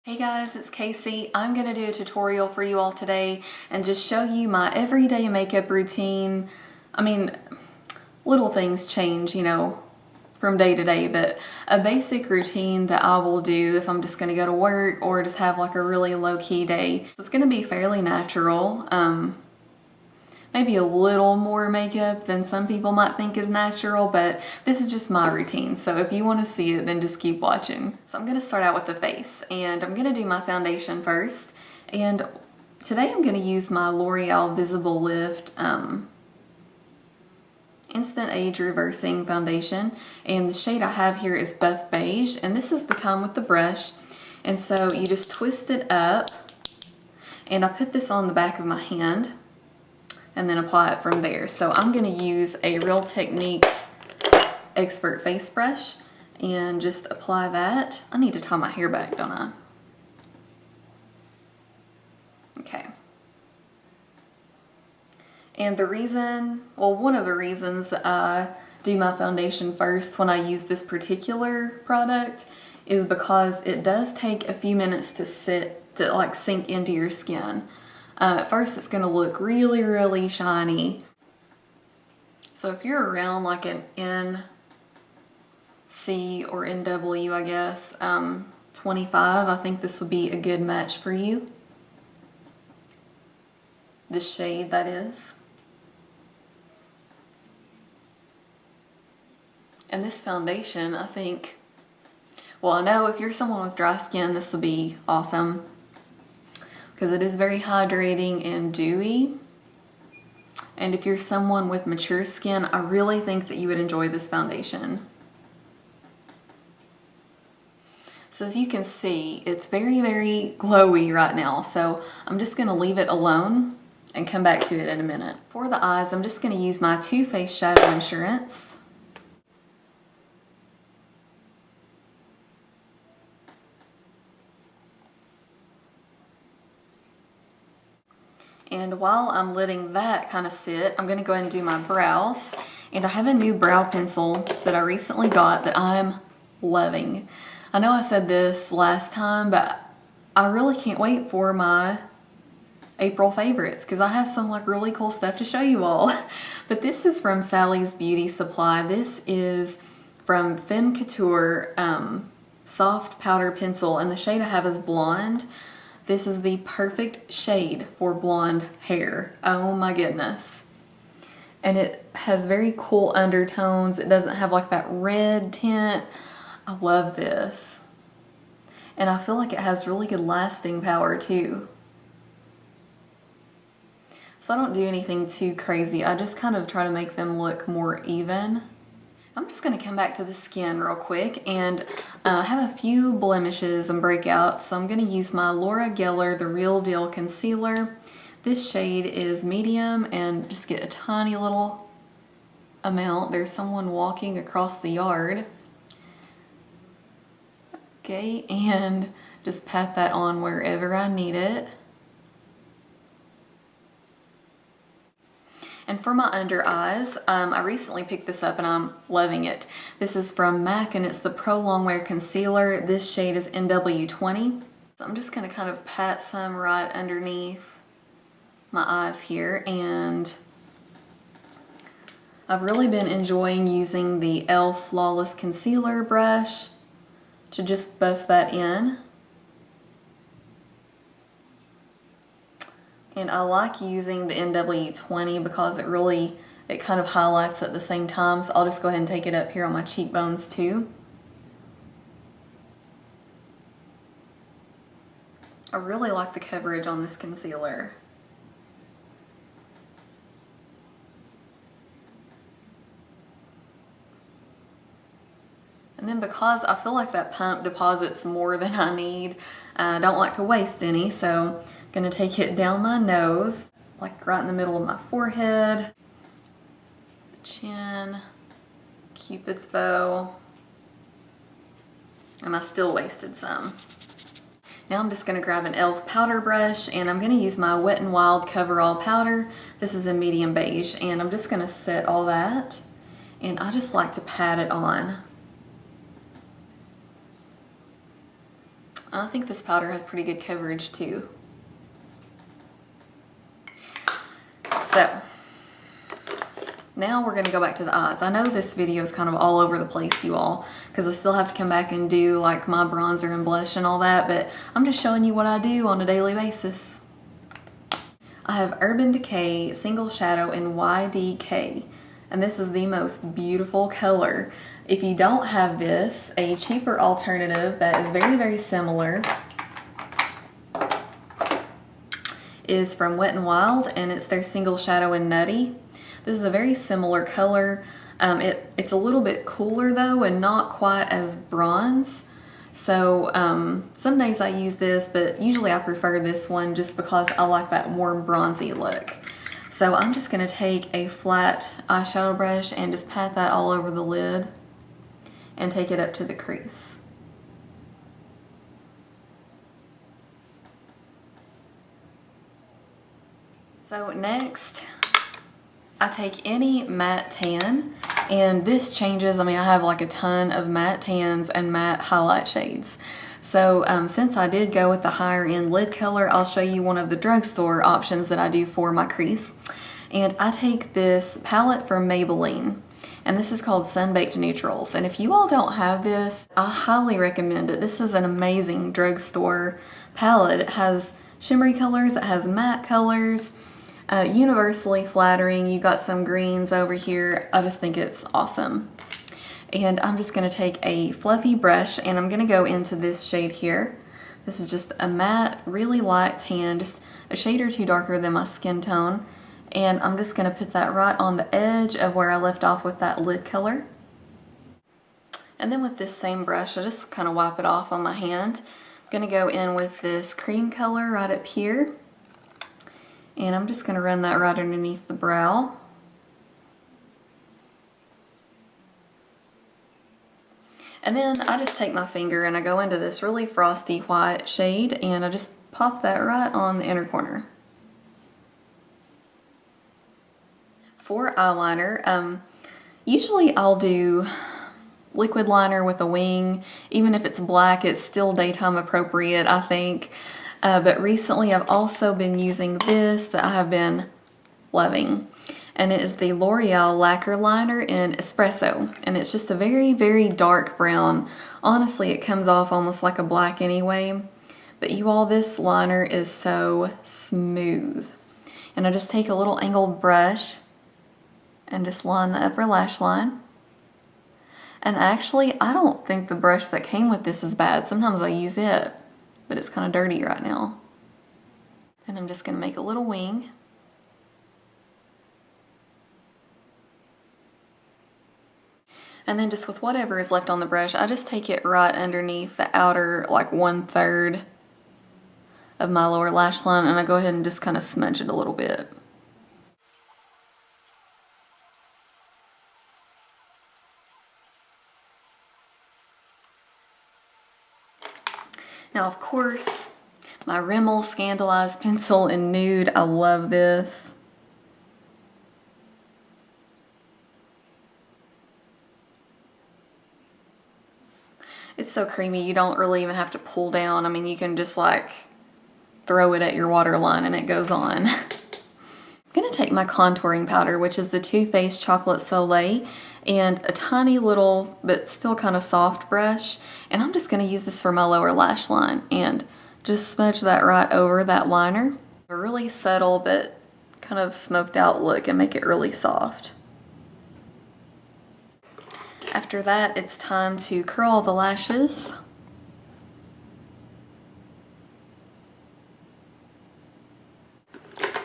Hey guys, it's Casey. I'm going to do a tutorial for you all today and just show you my everyday makeup routine. I mean, little things change, from day to day, but a basic routine that I will do if I'm just going to go to work or just have like a really low-key day. It's going to be fairly natural. Maybe a little more makeup than some people might think is natural, but this is just my routine. So if you want to see it, then just keep watching. So I'm going to start out with the face, and I'm going to do my foundation first. And today I'm going to use my L'Oreal Visible Lift Instant Age Reversing Foundation. And the shade I have here is Buff Beige, and this is the kind with the brush. And so you just twist it up, and I put this on the back of my hand and then apply it from there. So I'm going to use a Real Techniques Expert Face Brush and just apply that. I need to tie my hair back, don't I? Okay. And the reason, well, one of the reasons that I do my foundation first when I use this particular product is because it does take a few minutes to sink into your skin. At first it's going to look really, really shiny. So if you're around like an NC or NW, I guess, 25, I think this would be a good match for you. This shade, that is. And this foundation, I think, well, I know if you're someone with dry skin, this will be awesome, because it is very hydrating and dewy. And if you're someone with mature skin, I really think that you would enjoy this foundation. So as you can see, it's very, very glowy right now. So I'm just gonna leave it alone and come back to it in a minute. For the eyes, I'm just gonna use my Too Faced Shadow Insurance. And while I'm letting that kind of sit, I'm going to go ahead and do my brows. And I have a new brow pencil that I recently got that I'm loving. I know I said this last time, but I really can't wait for my April favorites because I have some like really cool stuff to show you all. But this is from Sally's Beauty Supply. This is from Femme Couture Soft Powder Pencil, and the shade I have is Blonde. This is the perfect shade for blonde hair. Oh my goodness. And it has very cool undertones. It doesn't have like that red tint. I love this. And I feel like it has really good lasting power too. So I don't do anything too crazy. I just kind of try to make them look more even. I'm just going to come back to the skin real quick and have a few blemishes and breakouts. So I'm going to use my Laura Geller The Real Deal Concealer. This shade is medium, and just get a tiny little amount. There's someone walking across the yard. Okay, and just pat that on wherever I need it. And for my under eyes, I recently picked this up and I'm loving it. This is from MAC and it's the Prolongwear Concealer. This shade is NW20. So I'm just going to kind of pat some right underneath my eyes here. And I've really been enjoying using the e.l.f. Flawless Concealer brush to just buff that in. And I like using the NW20 because it kind of highlights at the same time. So I'll just go ahead and take it up here on my cheekbones too. I really like the coverage on this concealer. And then because I feel like that pump deposits more than I need, I don't like to waste any, so I'm gonna take it down my nose, like right in the middle of my forehead, chin, Cupid's bow, and I still wasted some. Now I'm just gonna grab an e.l.f. powder brush, and I'm gonna use my Wet n Wild Coverall powder. This is a medium beige, and I'm just gonna set all that, and I just like to pat it on. I think this powder has pretty good coverage too. So now we're gonna go back to the eyes. I know this video is kind of all over the place, you all, because I still have to come back and do like my bronzer and blush and all that, but I'm just showing you what I do on a daily basis. I have Urban Decay Single Shadow in YDK, and this is the most beautiful color. If you don't have this, a cheaper alternative that is very, very similar is from Wet n Wild, and it's their Single Shadow in Nutty. This is a very similar color. It's a little bit cooler though, and not quite as bronze. So some days I use this, but usually I prefer this one just because I like that warm bronzy look. So I'm just gonna take a flat eyeshadow brush and just pat that all over the lid and take it up to the crease. So next, I take any matte tan, and this changes. I mean, I have like a ton of matte tans and matte highlight shades. So since I did go with the higher end lid color, I'll show you one of the drugstore options that I do for my crease. And I take this palette from Maybelline, and this is called Sunbaked Neutrals. And if you all don't have this, I highly recommend it. This is an amazing drugstore palette. It has shimmery colors, it has matte colors, universally flattering. You got some greens over here. I just think it's awesome. And I'm just gonna take a fluffy brush and I'm gonna go into this shade here. This is just a matte, really light tan, just a shade or two darker than my skin tone. And I'm just gonna put that right on the edge of where I left off with that lid color. And then with this same brush, I just kind of wipe it off on my hand. I'm gonna go in with this cream color right up here. And I'm just gonna run that right underneath the brow. And then I just take my finger and I go into this really frosty white shade and I just pop that right on the inner corner. For eyeliner, usually I'll do liquid liner with a wing. Even if it's black, it's still daytime appropriate, I think. But recently I've also been using this that I have been loving. And it is the Loreal Laquer Liner in Espresso. And it's just a very, very dark brown. Honestly, it comes off almost like a black anyway. But you all, this liner is so smooth. And I just take a little angled brush and just line the upper lash line. And actually, I don't think the brush that came with this is bad. Sometimes I use it, but it's kind of dirty right now. And I'm just gonna make a little wing. And then just with whatever is left on the brush, I just take it right underneath the outer, like 1/3 of my lower lash line, and I go ahead and just kind of smudge it a little bit. Now, of course, my Rimmel Scandalized Pencil in Nude. I love this. It's so creamy, you don't really even have to pull down. I mean, you can just like throw it at your waterline and it goes on. I'm gonna take my contouring powder, which is the Too Faced Chocolate Soleil, and a tiny little, but still kind of soft brush. And I'm just gonna use this for my lower lash line and just smudge that right over that liner. A really subtle, but kind of smoked out look and make it really soft. After that, it's time to curl the lashes.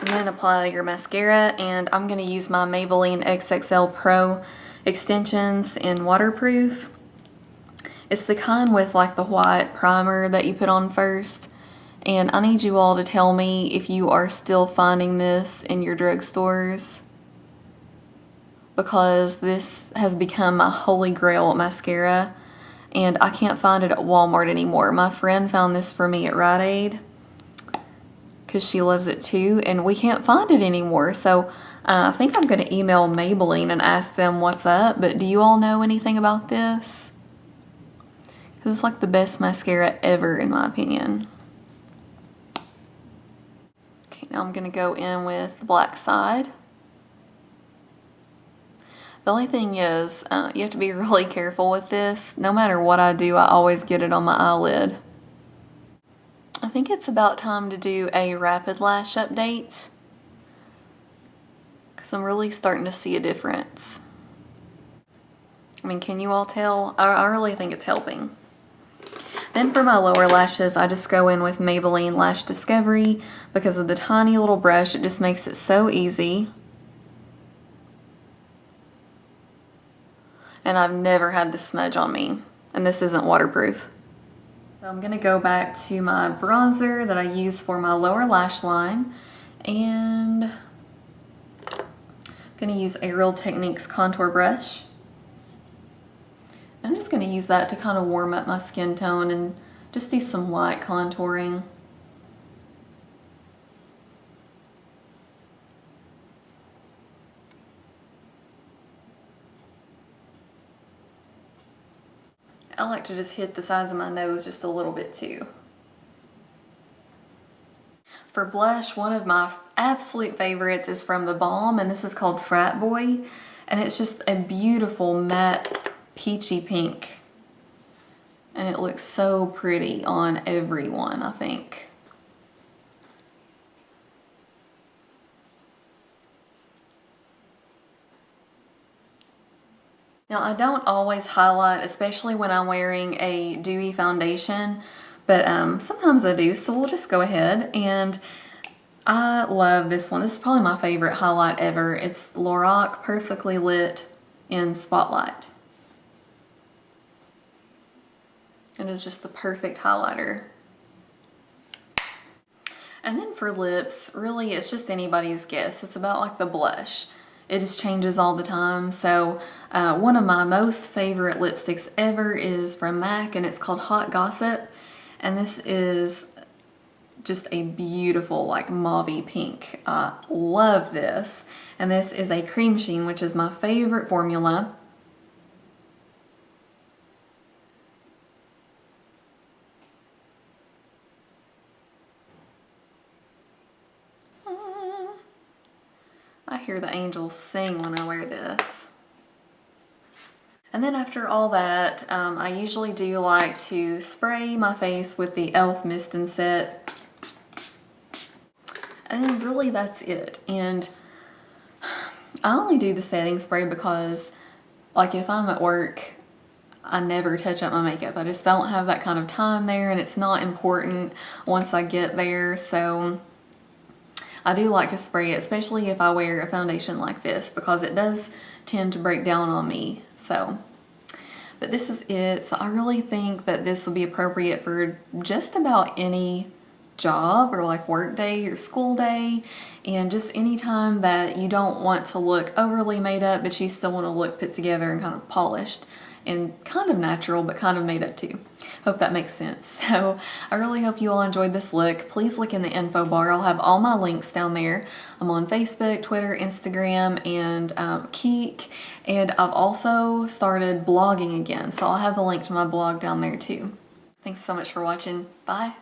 And then apply your mascara, and I'm going to use my Maybelline XXL Pro extensions in waterproof. It's the kind with like the white primer that you put on first. And I need you all to tell me if you are still finding this in your drugstores, because this has become my holy grail mascara and I can't find it at Walmart anymore. My friend found this for me at Rite Aid because she loves it too, and we can't find it anymore. So I think I'm going to email Maybelline and ask them what's up. But do you all know anything about this? This is like the best mascara ever in my opinion. Okay, now I'm gonna go in with the black side. The only thing is, you have to be really careful with this. No matter what I do, I always get it on my eyelid. I think it's about time to do a rapid lash update, because I'm really starting to see a difference. I mean, can you all tell? I really think it's helping. Then for my lower lashes, I just go in with Maybelline Lash Discovery. Because of the tiny little brush, it just makes it so easy. And I've never had this smudge on me. And this isn't waterproof. So I'm gonna go back to my bronzer that I use for my lower lash line. And I'm gonna use a Real Techniques contour brush. I'm just going to use that to kind of warm up my skin tone and just do some light contouring. I like to just hit the sides of my nose just a little bit too. For blush, one of my absolute favorites is from the Balm, and this is called Frat Boy, and it's just a beautiful matte peachy pink, and it looks so pretty on everyone, I think. Now, I don't always highlight, especially when I'm wearing a dewy foundation, but sometimes I do, so we'll just go ahead. And I love this one. This is probably my favorite highlight ever. It's Lorac Perfectly Lit in Spotlight. It is just the perfect highlighter. And then for lips, really it's just anybody's guess. It's about like the blush. It just changes all the time. So one of my most favorite lipsticks ever is from MAC, and it's called Hot Gossip. And this is just a beautiful like mauve-y pink. I love this. And this is a cream sheen, which is my favorite formula. I hear the angels sing when I wear this. And then after all that, I usually do like to spray my face with the e.l.f. Mist and Set. And then really that's it. And I only do the setting spray because, like, if I'm at work, I never touch up my makeup. I just don't have that kind of time there, and it's not important once I get there. So I do like to spray it, especially if I wear a foundation like this, because it does tend to break down on me. So, but this is it. So I really think that this will be appropriate for just about any job or like work day or school day, and just any time that you don't want to look overly made up, but you still want to look put together and kind of polished and kind of natural, but kind of made up too. Hope that makes sense. So I really hope you all enjoyed this look. Please look in the info bar. I'll have all my links down there. I'm on Facebook, Twitter, Instagram, and Keek. And I've also started blogging again, so I'll have the link to my blog down there too. Thanks so much for watching. Bye.